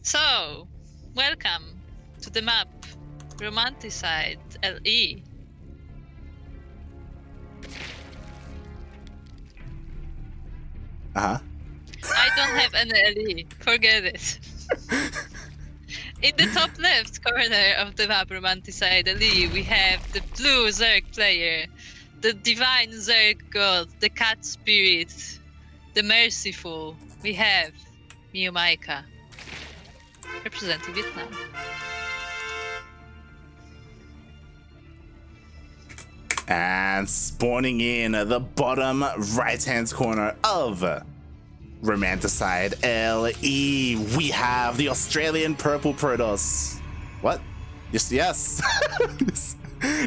So, welcome to the map, Romanticide LE. Uh-huh. I don't have any LE, forget it. In the top left corner of the map, Romanticide LE, we have the blue Zerg player, the divine Zerg god, the cat spirit, the merciful. We have MeomaikA, representing Vietnam. And spawning in at the bottom right-hand corner of Romanticide LE, we have the Australian purple Protoss. What? Yes.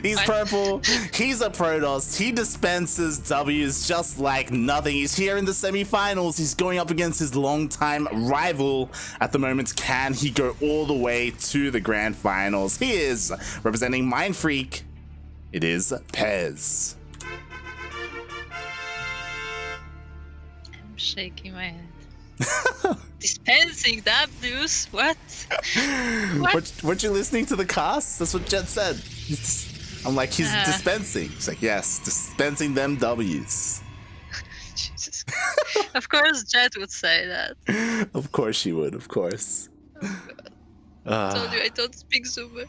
He's purple. He's a Protoss. He dispenses W's just like nothing. He's here in the semi-finals. He's going up against his longtime rival at the moment. Can he go all the way to the grand finals? He is representing Mind Freak. It is Pezz. I'm shaking my head. Dispensing W's? What? Weren't you listening to the cast? That's what Jett said. I'm like, he's dispensing. He's like, yes, dispensing them W's. Jesus. Of course Jett would say that. Of course she would, of course. Oh God. I told you I don't speak Zoomer.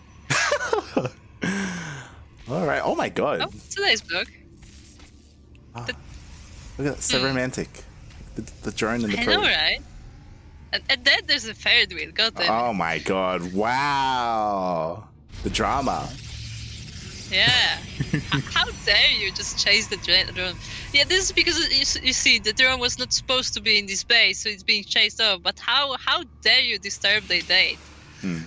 Alright, oh my god. Oh, it's a nice book. Look at that, so romantic. The drone and the I know, right? And then there's a Ferret wheel, god damn it. Oh my god, wow. The drama. Yeah. How dare you just chase the drone? Yeah, this is because you see the drone was not supposed to be in this base, so it's being chased off. But how dare you disturb their date? God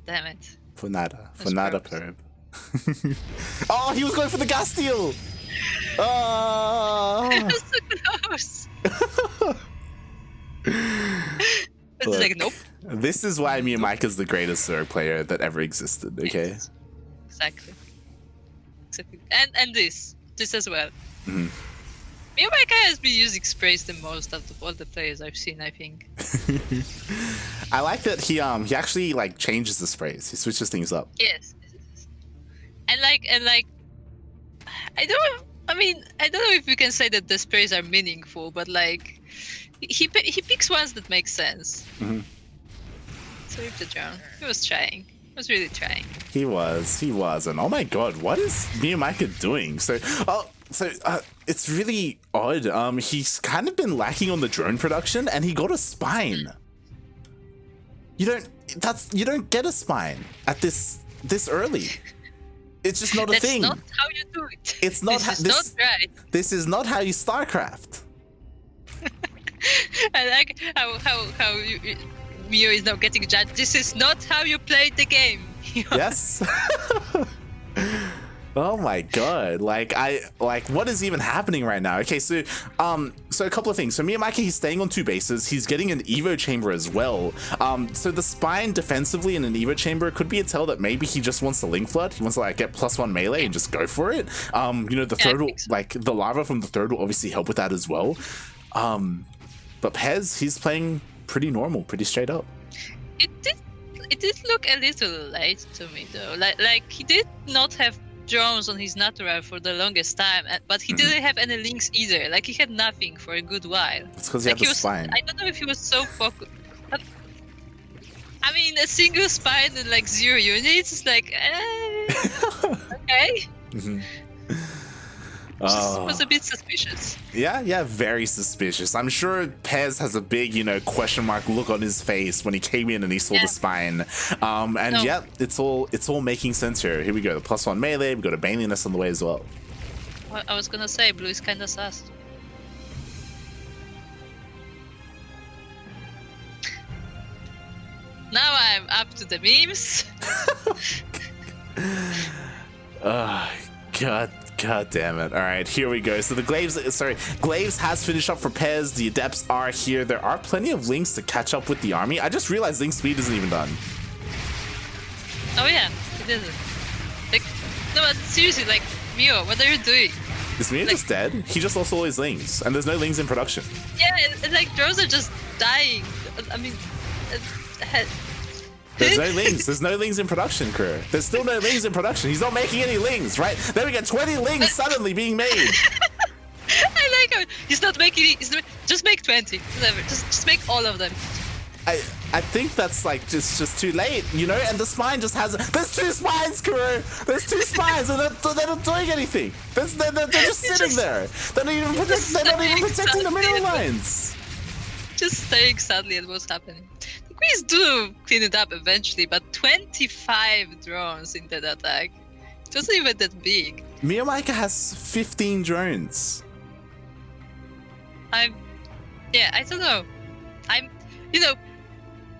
damn it. For nada perb. Oh, he was going for the gas steal. Oh. It was so close. It's Look, like, nope. This is why MeomaikA is the greatest Zerg player that ever existed, okay? Yes. Exactly. And this as well. MeomaikA has been using sprays the most out of all the players I've seen, I think. I like that he actually like changes the sprays. He switches things up. Yes. And like I don't know if we can say that the sprays are meaningful, but like he picks ones that make sense. So if the drone, he was trying. He was really trying. He was, and oh my god, what is MeomaikA doing? So it's really odd. He's kind of been lacking on the drone production, and he got a spine. You don't get a spine at this early. It's just not a thing. That's not how you do it. It's not. Not right. This is not how you StarCraft. I like how Mio is now getting judged. This is not how you play the game. Yes. Oh my god! Like what is even happening right now? Okay, so a couple of things. So MeomaikA, he's staying on 2 bases. He's getting an Evo chamber as well. So the spine defensively in an Evo chamber could be a tell that maybe he just wants to link flood. He wants to like get +1 melee and just go for it. You know, the third will, like the lava from the third will obviously help with that as well. But Pezz, he's playing pretty normal, pretty straight up. It did look a little late to me though. Like he did not have drones on his natural for the longest time, but he didn't have any links either. Like he had nothing for a good while. It's because he had the spine. I don't know if he was so focused. But, I mean, a single spine and like 0 units is like, okay. Was a bit suspicious. Yeah, very suspicious. I'm sure Pezz has a big, question mark look on his face when he came in and he saw the spine. Yeah, it's all making sense here. Here we go, the +1 melee. We got a Baneliness on the way as well. I was gonna say blue is kinda sus. Now I'm up to the memes. God damn it. Alright, here we go. So the Glaives has finished up for Pezz. The Adepts are here. There are plenty of links to catch up with the army. I just realized link speed isn't even done. Oh yeah, it isn't. Like, no, but seriously, like, Mio, what are you doing? Is Mio just dead? He just lost all his links, and there's no links in production. Yeah, it's like drones are just dying I mean, There's no lings. There's no lings in production, Kuro. There's still no lings in production. He's not making any lings, right? Then we get 20 lings suddenly being made. I like how he's not making it. Just make 20. Whatever. Just make all of them. I think that's like just too late, you know. And the spine just has. There's 2 spines, Kuro. There's 2 spines, and they're not doing anything. They're just sitting there. They're not even protecting the mineral lines. Just staring sadly at what's happening. The Greens do clean it up eventually, but 25 drones in that attack. It wasn't even that big. MeomaikA has 15 drones. I don't know. You know,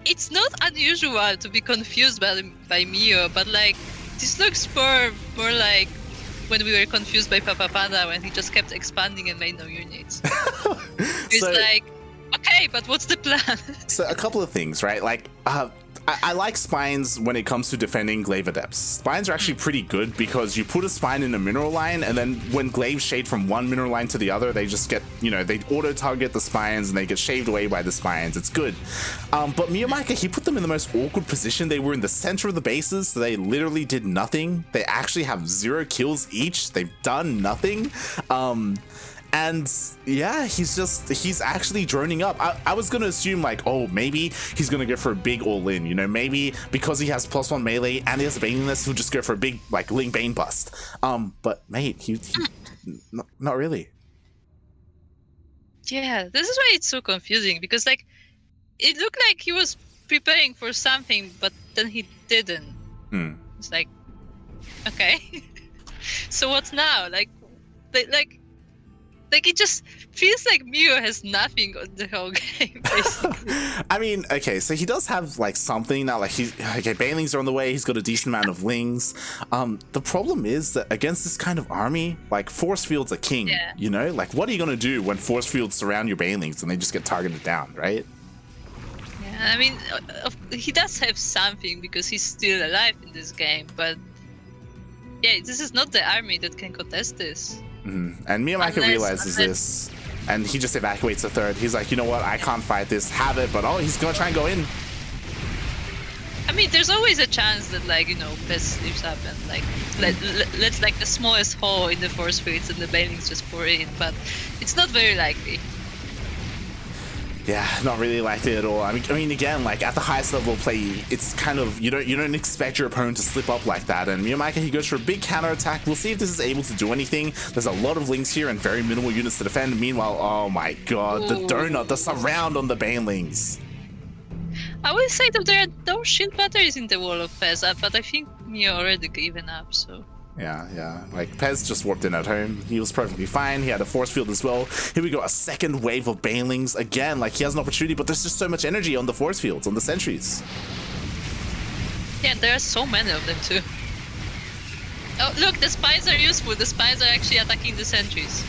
it's not unusual to be confused by Mio, but like this looks more like when we were confused by Papa Panda when he just kept expanding and made no units. It's like, okay, but what's the plan? So a couple of things, right? Like, I like spines when it comes to defending glaive adepts. Spines are actually pretty good because you put a spine in a mineral line, and then when glaives shade from one mineral line to the other, they just get, you know, they auto-target the spines and they get shaved away by the spines. It's good. But MeomaikA, he put them in the most awkward position. They were in the center of the bases, so they literally did nothing. They actually have 0 kills each. They've done nothing. And yeah, he's actually droning up. I was gonna assume like, oh, maybe he's gonna go for a big all-in, you know, maybe because he has +1 melee and he has a Baneless, he'll just go for a big like Ling Bane bust. But mate, he not really. Yeah, this is why it's so confusing, because like it looked like he was preparing for something, but then he didn't. It's like, okay. So what's now? Like it just feels like Mio has nothing on the whole game, basically. I mean, okay, so he does have like something now. Like Banelings are on the way. He's got a decent amount of lings. The problem is that against this kind of army, like force fields are king. Yeah. You know, like what are you gonna do when force fields surround your Banelings and they just get targeted down, right? Yeah, I mean, he does have something because he's still alive in this game, but yeah, this is not the army that can contest this. And MeomaikA realizes this, and he just evacuates a third. He's like, you know what, I can't fight this, have it, but oh, he's gonna try and go in. I mean, there's always a chance that, like, you know, Pezz leaves up and like let's like the smallest hole in the force fields and the Banelings just pour in, but it's not very likely. Yeah, not really likely at all. I mean, again, like at the highest level of play, it's kind of you don't expect your opponent to slip up like that. And MeomaikA, he goes for a big counter attack. We'll see if this is able to do anything. There's a lot of links here and very minimal units to defend. Meanwhile, oh my god, the donut, the surround on the Banelings. I will say that there are no shield batteries in the wall of Pezz, but I think Mio already given up. So. Yeah. Like, Pezz just warped in at home. He was perfectly fine. He had a force field as well. Here we go, a second wave of Banelings. Again, like, he has an opportunity, but there's just so much energy on the force fields, on the sentries. Yeah, there are so many of them, too. Oh, look, the spines are useful. The spines are actually attacking the sentries.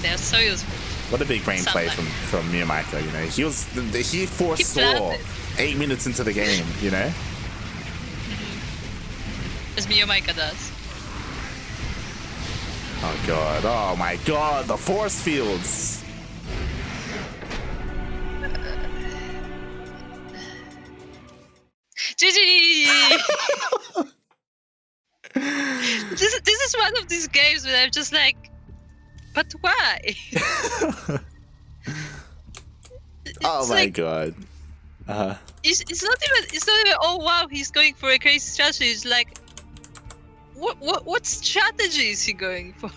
They are so useful. What a big brain play from MeomaikA, you know. He foresaw 8 minutes into the game, you know? As MeomaikA does. Oh god, oh my god, the force fields! GG! This is one of these games where I'm just like, but why? Oh my god. It's not even oh wow, he's going for a crazy strategy. It's like, what strategy is he going for?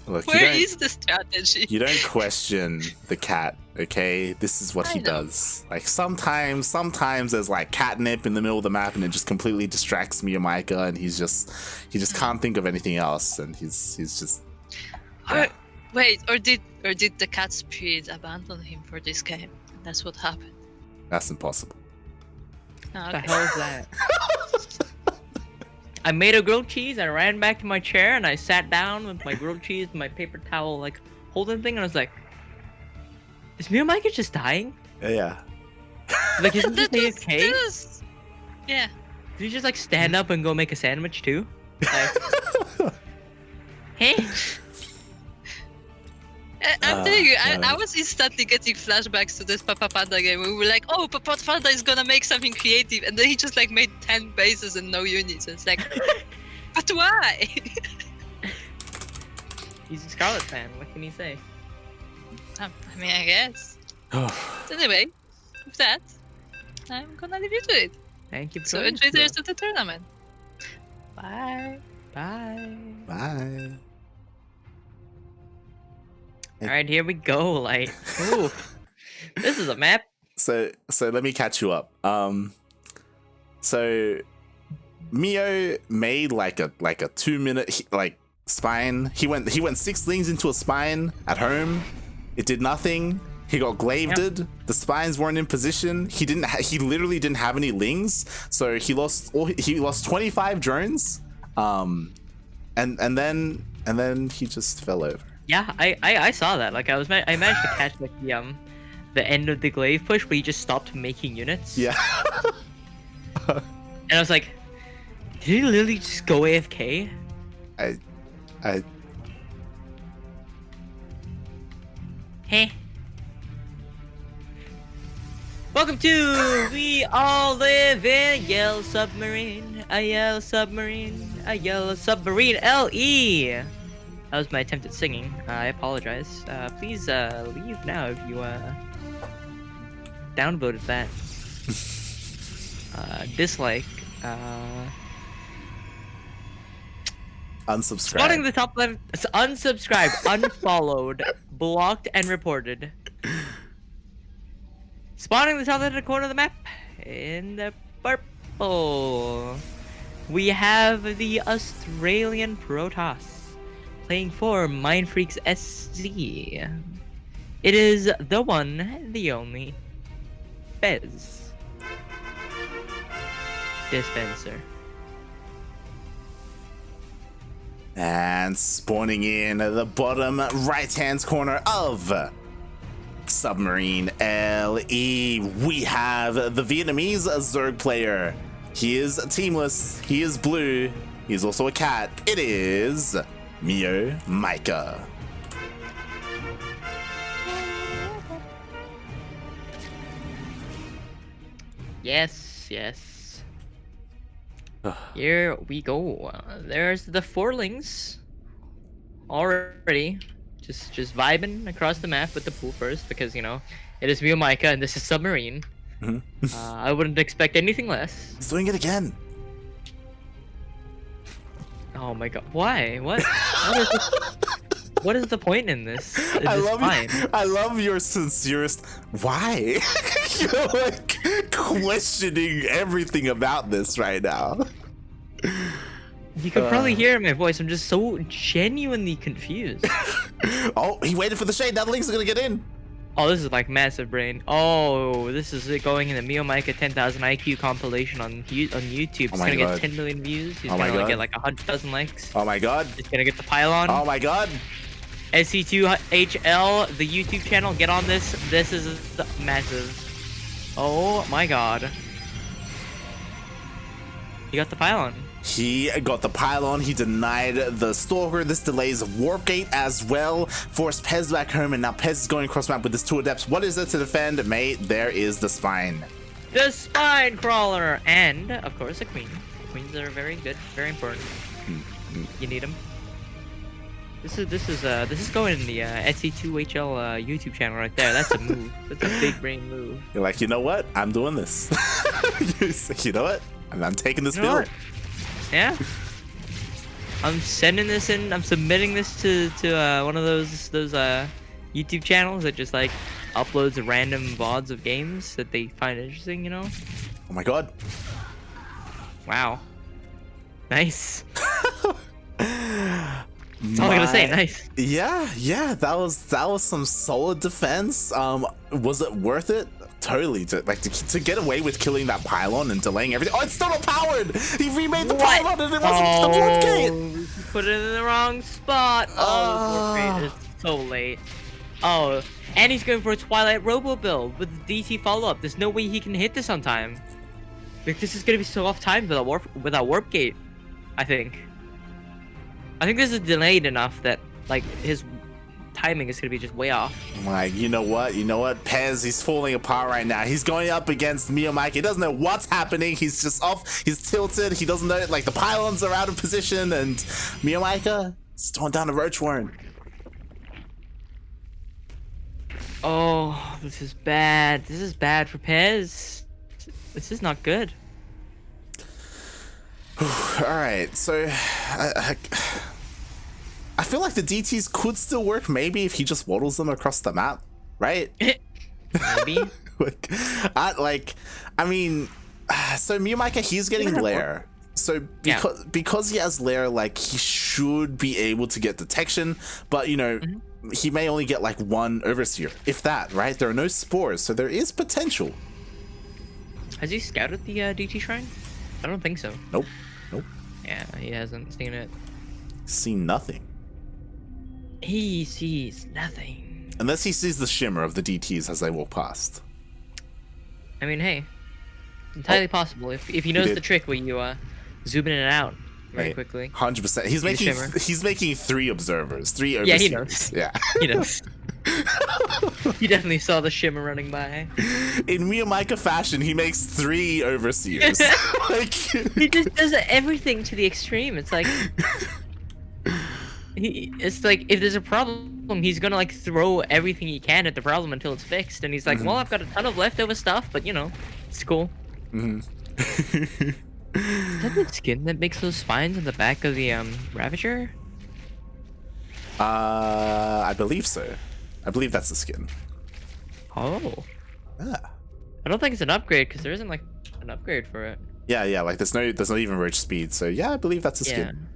Look, where is the strategy? You don't question the cat, okay? This is what he does. Like sometimes there's like catnip in the middle of the map and it just completely distracts MeomaikA and he just can't think of anything else and he's just or did the cat spirit abandon him for this game? That's what happened. That's impossible. Oh, okay. What the hell is that? I made a grilled cheese, I ran back to my chair, and I sat down with my grilled cheese and my paper towel, like, holding thing, and I was like, is MeomaikA just dying? Yeah. Like, isn't this AFK? Yeah. Did he just, like, stand up and go make a sandwich, too? Like, hey? I'm telling you, I was instantly getting flashbacks to this Papa Panda game. We were like, oh, Papa Panda is gonna make something creative, and then he just like made 10 bases and no units. And it's like, but why? He's a Scarlet fan. What can he say? I mean, I guess. Anyway, with that, I'm gonna leave you to it. Thank you for So joining enjoy us, the rest of the tournament. Bye. Bye. Bye. Alright, here we go. Like, ooh, this is a map. So let me catch you up. So Mio made like a 2-minute spine. He went 6 lings into a spine at home. It did nothing. He got glaved. Yep. The spines weren't in position. He literally didn't have any lings. So he lost 25 drones. And then he just fell over. Yeah, I saw that. Like, I managed to catch like the end of the glaive push, but he just stopped making units. Yeah. And I was like, did he literally just go AFK? Hey. Welcome to We All Live in a Yellow Submarine, a Yellow Submarine, a Yellow Submarine LE. That was my attempt at singing. I apologize. Please leave now if you downvoted that. Dislike. Unsubscribe. Spotting the top left. Unsubscribed, unfollowed, blocked, and reported. Spotting the top left corner of the map in the purple. We have the Australian Protoss playing for Mindfreaks SC. It is the one, the only, Pezz. Dispenser. And spawning in the bottom right-hand corner of Submarine LE, we have the Vietnamese Zerg player. He is teamless, he is blue, he's also a cat. It is MeomaikA. Yes, yes. Here we go. There's the forlings already, just vibing across the map with the pool first, because you know it is MeomaikA and this is Submarine. I wouldn't expect anything less. He's doing it again. Oh my god! Why? What? What is the point in this? I love your sincerest. Why? You're like questioning everything about this right now. You could probably hear in my voice. I'm just so genuinely confused. Oh, he waited for the shade. That link's gonna get in. Oh, this is like massive brain. Oh, this is it going in the MeomaikA 10,000 IQ compilation on YouTube. It's gonna get 10 million views. He's gonna get like 100,000 likes. Oh my god. He's gonna get the pylon. Oh my god. SE2HL, the YouTube channel, get on this. This is massive. Oh my god. He got the pylon. He got the pylon, he denied the stalker. This delays warp gate as well. Forced Pezz back home, and now Pezz is going cross map with his 2 adepts. What is there to defend, mate? There is the spine. The spine crawler, and of course a queen. Queens are very good, very important. You need them. This is going in the SE2HL YouTube channel right there. That's a move. That's a big brain move. You're like, you know what? I'm doing this. You know what? I'm taking this build. Yeah. I'm sending this in. I'm submitting this to one of those YouTube channels that just like uploads random VODs of games that they find interesting. You know. Oh my god. Wow. Nice. That's all I gotta say. Nice. Yeah. That was some solid defense. Was it worth it? Totally. To get away with killing that pylon and delaying everything. Oh, it's still not powered. He remade the pylon and it wasn't the warp gate. You put it in the wrong spot. Oh, the warp gate is so late. Oh, and he's going for a Twilight Robo build with the DT follow up. There's no way he can hit this on time. Like, this is gonna be so off time without warp gate. I think this is delayed enough that like his timing is gonna be just way off. Like, you know what? Pezz, he's falling apart right now. He's going up against MeomaikA. He doesn't know what's happening. He's just off. He's tilted. He doesn't know, like, the pylons are out of position, and MeomaikA is throwing down a roach warren. Oh, this is bad. This is bad for Pezz. This is not good. All right, so I feel like the DTs could still work, maybe if he just waddles them across the map, right? Maybe. I mean, so MeomaikA, he's getting Lair. So because he has Lair, like, he should be able to get detection, but you know, he may only get like one Overseer, if that, right? There are no spores, so there is potential. Has he scouted the DT shrine? I don't think so. Nope. Yeah, he hasn't seen it. Seen nothing. He sees nothing. Unless he sees the shimmer of the DTs as they walk past. I mean, hey, entirely possible. If he knows the trick where you zoom in and out very quickly. 100%. He's making 3 observers, 3 overseers. Yeah, he knows. Yeah. He knows. He definitely saw the shimmer running by. In MeomaikA fashion, he makes 3 overseers. Like, he just does everything to the extreme. It's like it's like if there's a problem, he's gonna like throw everything he can at the problem until it's fixed. And he's like, well, I've got a ton of leftover stuff, but you know, it's cool. Is that the skin that makes those spines on the back of the Ravager? I believe so. I believe that's the skin. Oh. Yeah. I don't think it's an upgrade because there isn't like an upgrade for it. Yeah. Like there's not even roach speed. So yeah, I believe that's a skin.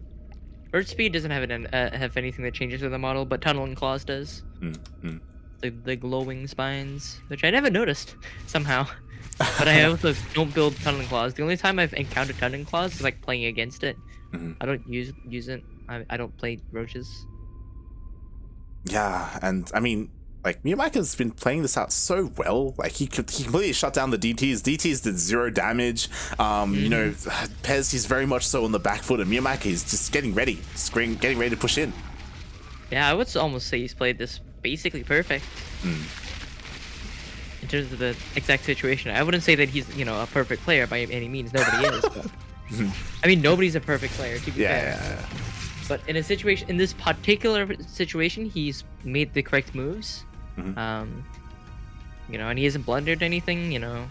Roach speed doesn't have anything that changes with the model, but tunneling claws does. The glowing spines, which I never noticed somehow. But I also don't build tunneling claws. The only time I've encountered tunneling claws is like playing against it. I don't use it. I don't play roaches. Yeah, and I mean, like, MeomaikA's been playing this out so well. Like, he completely shut down the DTs. DTs did 0 damage. You know, Pezz, he's very much so on the back foot, and MeomaikA is just getting ready. Getting ready to push in. Yeah, I would almost say he's played this basically perfect. In terms of the exact situation. I wouldn't say that he's, you know, a perfect player by any means. Nobody is. But, I mean, nobody's a perfect player, to be fair. Yeah. But in this particular situation, he's made the correct moves. You know, and he hasn't blundered anything, you know.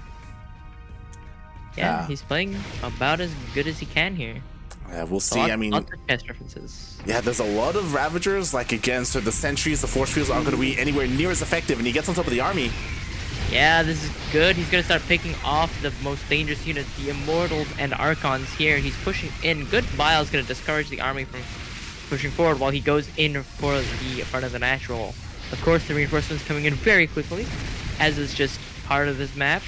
Yeah, he's playing about as good as he can here. Yeah, we'll see. I mean, lots of test references. Yeah, there's a lot of Ravagers, like, against the Sentries, the Force Fields aren't going to be anywhere near as effective, and he gets on top of the army. Yeah, this is good. He's going to start picking off the most dangerous units, the Immortals and Archons here. He's pushing in. Good Bile is going to discourage the army from pushing forward while he goes in for the front of the natural. Of course, the reinforcements coming in very quickly, as is just part of this map.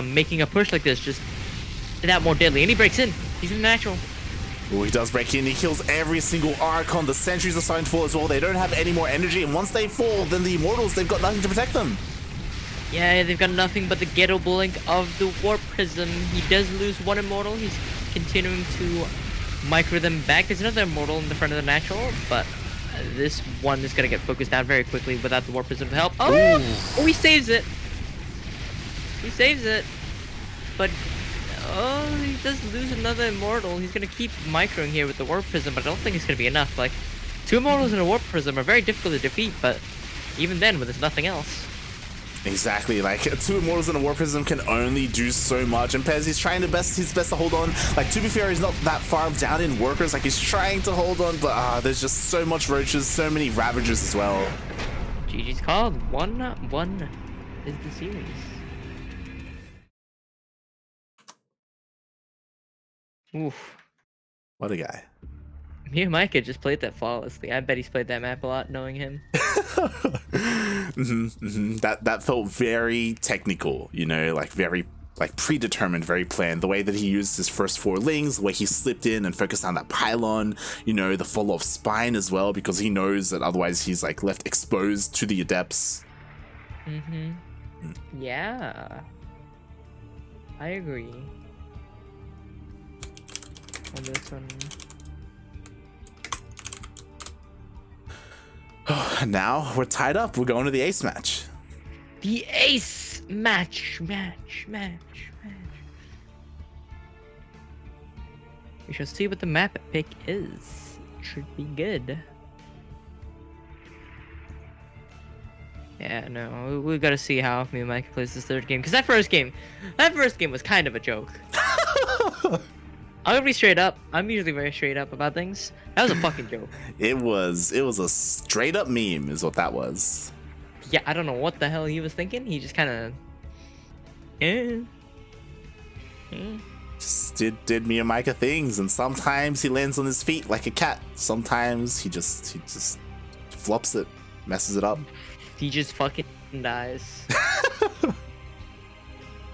Making a push like this just that more deadly. And he breaks in. He's in the natural. Oh, he does break in. He kills every single Archon. The Sentries are starting to fall as well. They don't have any more energy. And once they fall, then the Immortals, they've got nothing to protect them. Yeah, they've got nothing but the ghetto blink of the Warp Prism. He does lose one Immortal. He's continuing to micro them back. There's another Immortal in the front of the natural, but this one is going to get focused down very quickly without the Warp Prism to help. Oh, he saves it. He saves it. But, he does lose another Immortal. He's going to keep microing here with the Warp Prism, but I don't think it's going to be enough. Like, 2 Immortals and a Warp Prism are very difficult to defeat, but even then, with nothing else. Exactly, like 2 Immortals and a Warp Prism can only do so much, and Pezz, he's trying his best to hold on. Like, to be fair, he's not that far down in workers, like he's trying to hold on, but there's just so much roaches, so many Ravagers as well. GG's called. 1-1 is the series. Oof. What a guy. MeomaikA just played that flawlessly. I bet he's played that map a lot, knowing him. That felt very technical, you know, like very predetermined, very planned. The way that he used his first 4 lings, the way he slipped in and focused on that pylon, you know, the fall-off spine as well, because he knows that otherwise he's like left exposed to the adepts. Yeah. I agree. On this one. Now we're tied up. We're going to the ace match. The ace match. We shall see what the map pick is. Should be good. Yeah, no, we gotta see how MeomaikA plays this third game. Because that first game was kind of a joke. I'm gonna be straight up. I'm usually very straight up about things. That was a fucking joke. It was a straight up meme is what that was. Yeah, I don't know what the hell he was thinking. He just kind of... Just did MeomaikA things, and sometimes he lands on his feet like a cat. Sometimes he just flops it, messes it up. He just fucking dies.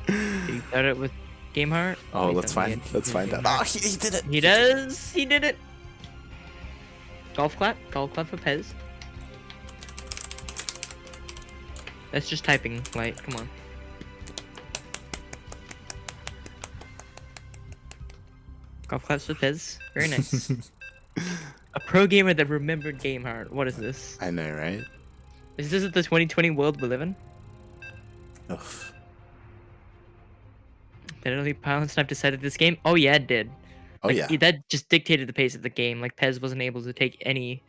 Did he start it with Game Heart? Oh, let's find out. Oh, he did it. He does. He did it. Golf clap for Pezz. That's just typing, like, come on. Golf claps for Pezz. Very nice. A pro gamer that remembered Game Heart. What is this? I know, right? Is this the 2020 world we live in? Ugh. Did only Pilot Snipe decided this game? Oh yeah, it did. Oh Like, yeah. that just dictated the pace of the game. Like Pezz wasn't able to take any,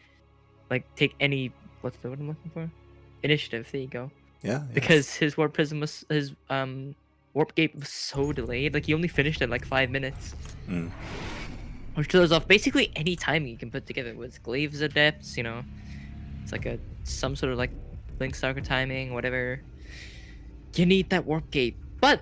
what's the word I'm looking for? Initiative. There you go. Yeah. Because his warp prism was warp gate was so delayed. Like he only finished at like 5 minutes. Mm. Which throws off basically any timing you can put together with Glaive's adepts. You know, it's like some sort of like Blink Stalker timing, whatever. You need that warp gate, but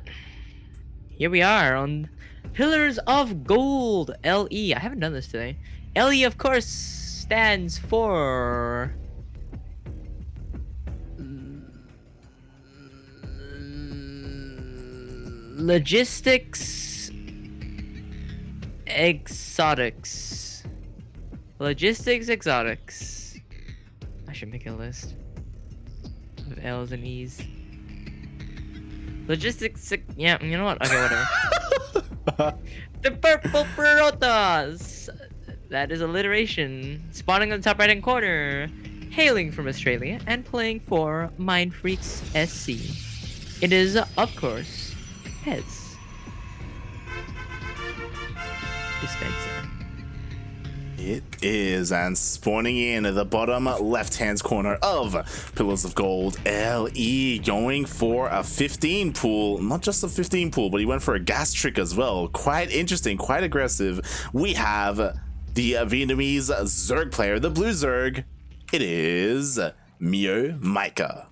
here we are on Pillars of Gold, LE. I haven't done this today. LE, of course, stands for Logistics Exotics. Logistics Exotics. I should make a list of L's and E's. Logistics, yeah, you know what? Okay, whatever. The purple Protoss. That is alliteration. Spawning on the top right-hand corner. Hailing from Australia and playing for Mindfreaks SC. It is, of course, Pezz. Dispenser. It is, and spawning in at the bottom left-hand corner of Pillars of Gold, LE going for a 15 pool. Not just a 15 pool, but he went for a gas trick as well. Quite interesting, quite aggressive. We have the Vietnamese Zerg player, the blue Zerg. It is MeomaikA.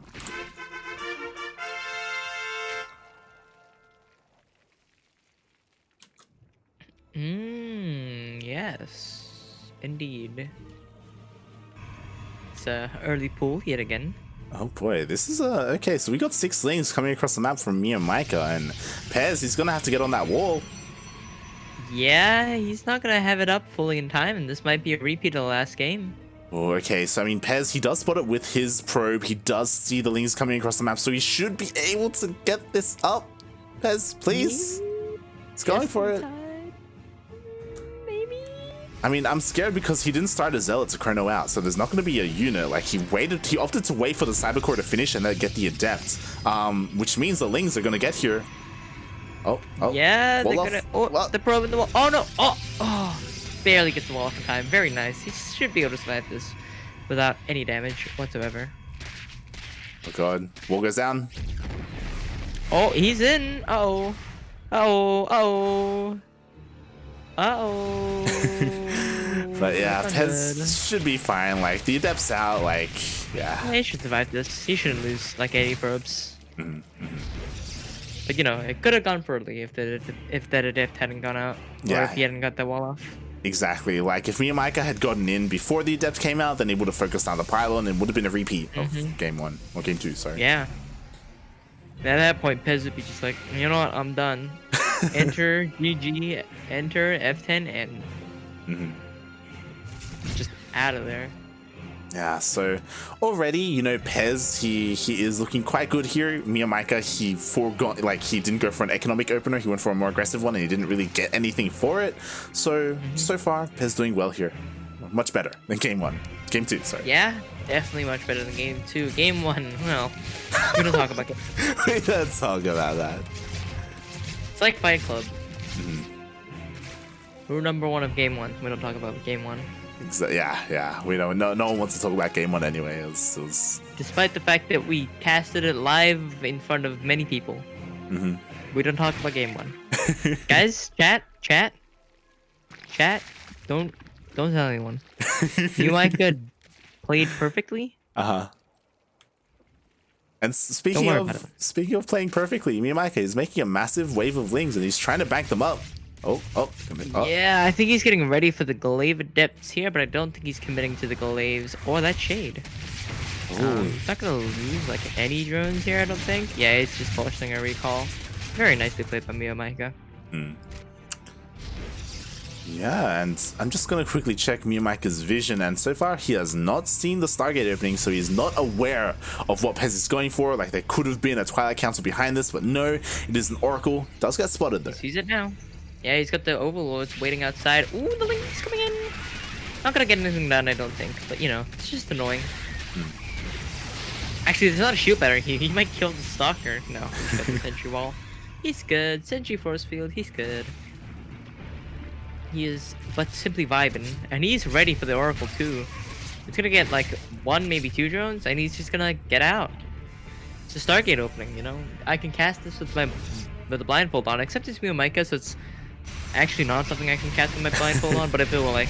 Yes. Indeed. It's a early pool yet again. Oh boy, this is okay, so we got 6 lanes coming across the map from MeomaikA, and Pezz, he's gonna have to get on that wall. Yeah, he's not gonna have it up fully in time, and this might be a repeat of the last game. Oh, okay, so I mean, Pezz, he does spot it with his probe. He does see the lanes coming across the map, so he should be able to get this up. Pezz, please. He's going for it. I mean, I'm scared because he didn't start a Zealot to chrono out, so there's not going to be a unit. Like, he opted to wait for the Cybercore to finish and then get the Adept, which means the Lings are going to get here. Oh. Yeah, they're Wall gonna... off. Oh, Well, the probe in the wall. Oh, no. Oh. Barely gets the wall off in time. Very nice. He should be able to survive this without any damage whatsoever. oh god, wall goes down. Oh, he's in. Uh-oh. But yeah, Not Pezz good. should be fine. Like, the Adept's out, like, yeah. Yeah, he should survive this. He shouldn't lose like 80 probes. But you know, it could have gone further if that Adept hadn't gone out, or Yeah. if he hadn't got the wall off. Exactly. Like, if MeomaikA had gotten in before the Adept came out, then he would have focused on the pylon and it would have been a repeat of game 1 or game 2. Sorry. Yeah. At that point, Pezz would be just like, you know what, I'm done. Enter GG, enter F10, and just out of there. Yeah, so already, you know, Pezz, he is looking quite good here. MeomaikA, he didn't go for an economic opener, he went for a more aggressive one and he didn't really get anything for it. So far, Pezz doing well here. Much better than game 1. Game 2, sorry. Yeah, definitely much better than game 2. Game 1, well, we don't talk about game. We don't talk about that. It's like Fight Club. Mhm. We're number 1 of game 1. We don't talk about game 1. Yeah. We don't. No one wants to talk about game 1 anyway. Despite the fact that we casted it live in front of many people, we don't talk about game 1. Guys, chat. Don't tell anyone. MeomaikA played perfectly. And speaking of playing perfectly, MeomaikA is making a massive wave of lings, and he's trying to bank them up. Oh. Yeah, I think he's getting ready for the glaive adepts here, but I don't think he's committing to the glaives or that shade. He's not gonna lose like any drones here, I don't think. Yeah, it's just forcing a recall. Very nicely played by MeomaikA. Yeah, and I'm just gonna quickly check MeomaikA's vision, and so far he has not seen the Stargate opening, so he's not aware of what Pezz is going for. Like, there could have been a Twilight Council behind this, but no, it is an Oracle. Does get spotted though. He sees it now. Yeah, he's got the Overlords waiting outside. Ooh, the Link's coming in. Not gonna get anything done, I don't think, but you know, it's just annoying. Actually, there's not a shield battery. He might kill the Stalker. No, he's got the Sentry Wall. He's good. Sentry Force Field, he's good. He is but simply vibing, and he's ready for the Oracle too. It's gonna get like 1, maybe 2 drones, and he's just gonna get out. It's a Stargate opening, you know. I can cast this with the blindfold on, except it's MeomaikA, so it's actually not something I can cast with my blindfold on. But if it were like,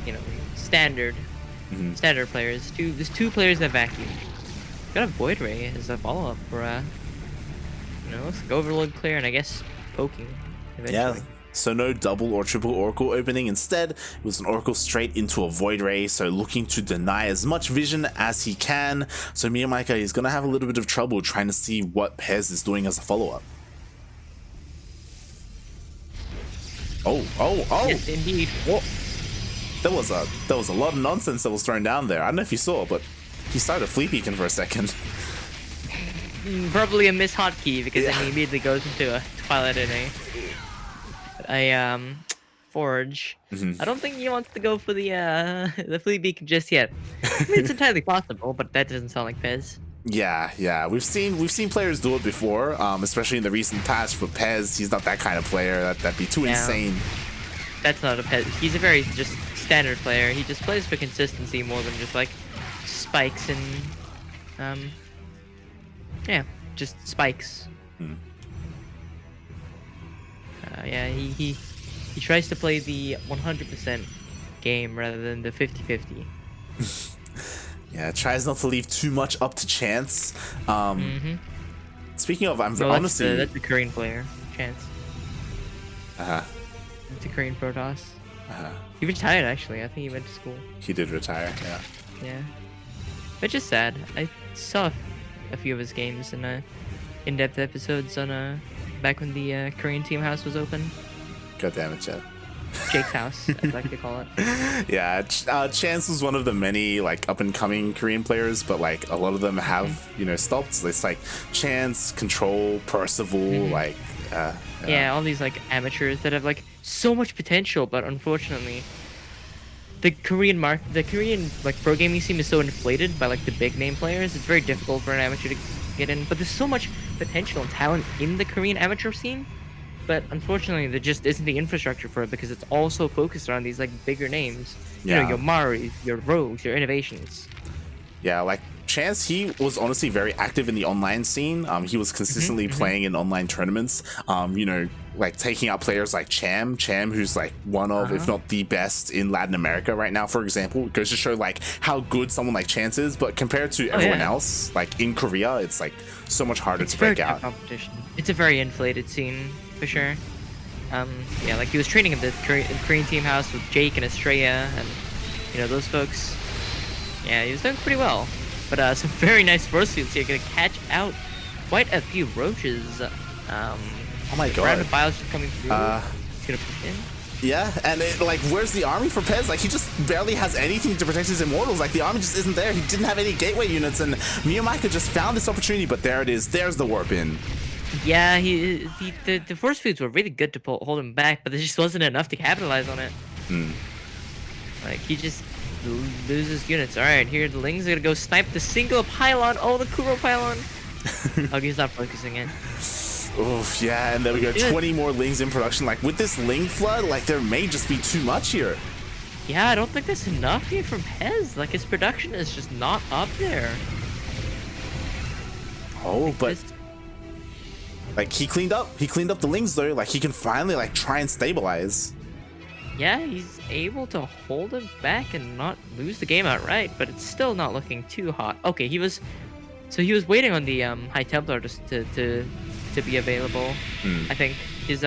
you know, standard players, there's 2 players that vacuum. Got a Void Ray as a follow up for you know, it's like Overload clear, and I guess poking eventually. Yeah. So no double or triple Oracle opening. Instead, it was an Oracle straight into a Void Ray, so looking to deny as much vision as he can. So MeomaikA is going to have a little bit of trouble trying to see what Pezz is doing as a follow-up. Oh! Yes, indeed. Whoa. There was a lot of nonsense that was thrown down there. I don't know if you saw, but he started flea peeking for a second. Probably a miss hotkey, because then he immediately goes into a Twilight in a Forge. I don't think he wants to go for the flea beacon just yet. I mean, it's entirely possible, but that doesn't sound like Pezz. Yeah. We've seen players do it before, especially in the recent past. But Pezz, he's not that kind of player. That'd be too insane. That's not a Pezz. He's a very just standard player. He just plays for consistency more than just like spikes and yeah, just spikes. Yeah, he tries to play the 100% game rather than the 50-50. Yeah, tries not to leave too much up to chance. Speaking of, honestly... That's the Korean player, Chance. It's a Korean Protoss. He retired, actually. I think he went to school. He did retire, yeah. Yeah. Which is sad. I saw a few of his games in in-depth episodes on back when the Korean team house was open. God damn it, Chad. Jake's house, I'd like to call it. Yeah, Chance was one of the many like up-and-coming Korean players, but like a lot of them have stopped. So it's like Chance, Control, Percival, like yeah, all these like amateurs that have like so much potential, but unfortunately, the Korean like pro gaming scene is so inflated by like the big name players. It's very difficult for an amateur to get in, but there's so much potential and talent in the Korean amateur scene. But unfortunately, there just isn't the infrastructure for it because it's all so focused around these like bigger names. Yeah. You know, your Maris, your Rogues, your Innovations. Yeah, like Chance, he was honestly very active in the online scene. He was consistently playing in online tournaments. Like taking out players like Cham, who's like one of, if not the best in Latin America right now, for example. It goes to show like how good someone like Chance is, but compared to everyone else, like in Korea, it's like so much harder to break out. Competition. It's a very inflated scene. For sure. Yeah, like he was training in the Korean team house with Jake and Estrella and those folks. Yeah, he was doing pretty well. But some very nice force fields here, gonna catch out quite a few roaches. Oh my god. Random bios just coming through. He's gonna push in. Yeah, and where's the army for Pezz? Like, he just barely has anything to protect his immortals. Like, the army just isn't there. He didn't have any gateway units, and MeomaikA just found this opportunity, but there it is. There's the warp in. Yeah, the force fields were really good to hold him back, but there just wasn't enough to capitalize on it. Like, he just loses units. Alright, here the Ling's gonna go snipe the single pylon. Oh, the Kuro pylon. Oh, he's not focusing it. Oof, yeah, and then we got 20 more Lings in production. Like, with this Ling flood, like, there may just be too much here. Yeah, I don't think that's enough here from Pezz. Like, his production is just not up there. Oh, but like, he cleaned up the Lings though. Like, he can finally like try and stabilize. Yeah, he's able to hold it back and not lose the game outright, but it's still not looking too hot. Okay, he was waiting on the High Templar just to be available. I think his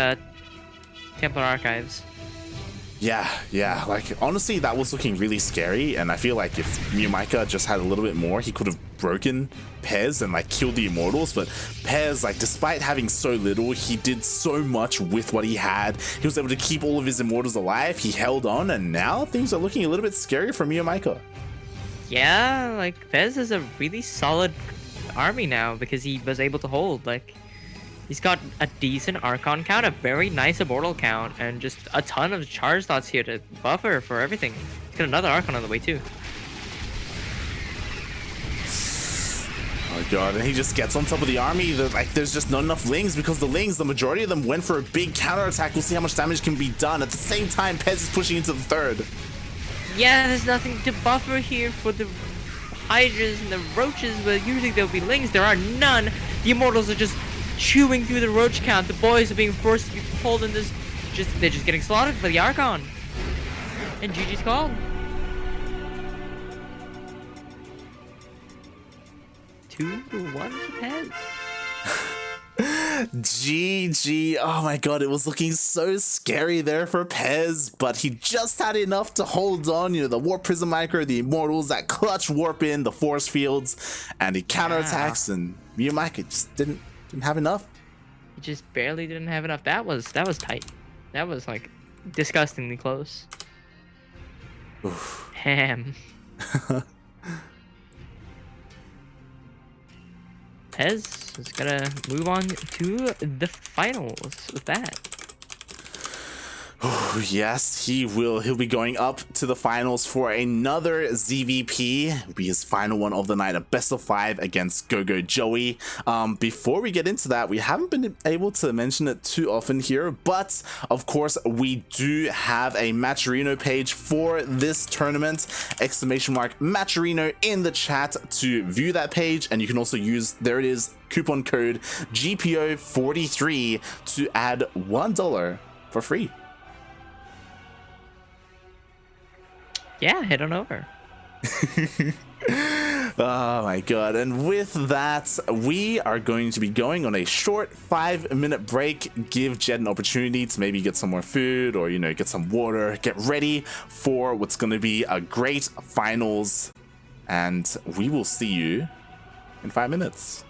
Templar archives. Yeah, like, honestly, that was looking really scary, and I feel like if MeomaikA just had a little bit more, he could have broken Pezz and like killed the Immortals. But Pezz, like, despite having so little, he did so much with what he had. He was able to keep all of his Immortals alive. He held on, and now things are looking a little bit scary for MeomaikA. Yeah, like, Pezz is a really solid army now because he was able to hold. Like, he's got a decent Archon count, a very nice Immortal count, and just a ton of charge slots here to buffer for everything. He's got another Archon on the way too. Oh god, and he just gets on top of the army. Like, there's just not enough Lings because the Lings, the majority of them went for a big counterattack. We'll see how much damage can be done. At the same time, Pezz is pushing into the third. Yeah, there's nothing to buffer here for the Hydras and the Roaches, but usually there'll be Lings. There are none. The Immortals are just chewing through the Roach count. The boys are being forced to be pulled in this. They're just getting slaughtered by the Archon. And GG's called. 2-1 for Pezz. GG. Oh my god, it was looking so scary there for Pezz, but he just had enough to hold on. You know, the Warp Prism Micro, the Immortals, that clutch warp in, the force fields, and he counterattacks, and MeomaikA just didn't have enough. He just barely didn't have enough. That was tight. That was like disgustingly close. Oof. Damn. Pezz is gonna move on to the finals with that. Yes, he will. He'll be going up to the finals for another ZvP. It'll be his final one of the night, a best of 5 against Go Joey. Before we get into that, we haven't been able to mention it too often here, but of course we do have a Matcherino page for this tournament. !Matcherino in the chat to view that page, and you can also use, there it is, coupon code GPO43 to add $1 for free. Yeah, head on over. Oh my god, and with that, we are going to be going on a short 5-minute break. Give Jett an opportunity to maybe get some more food or, you know, get some water, get ready for what's going to be a great finals, and we will see you in 5 minutes.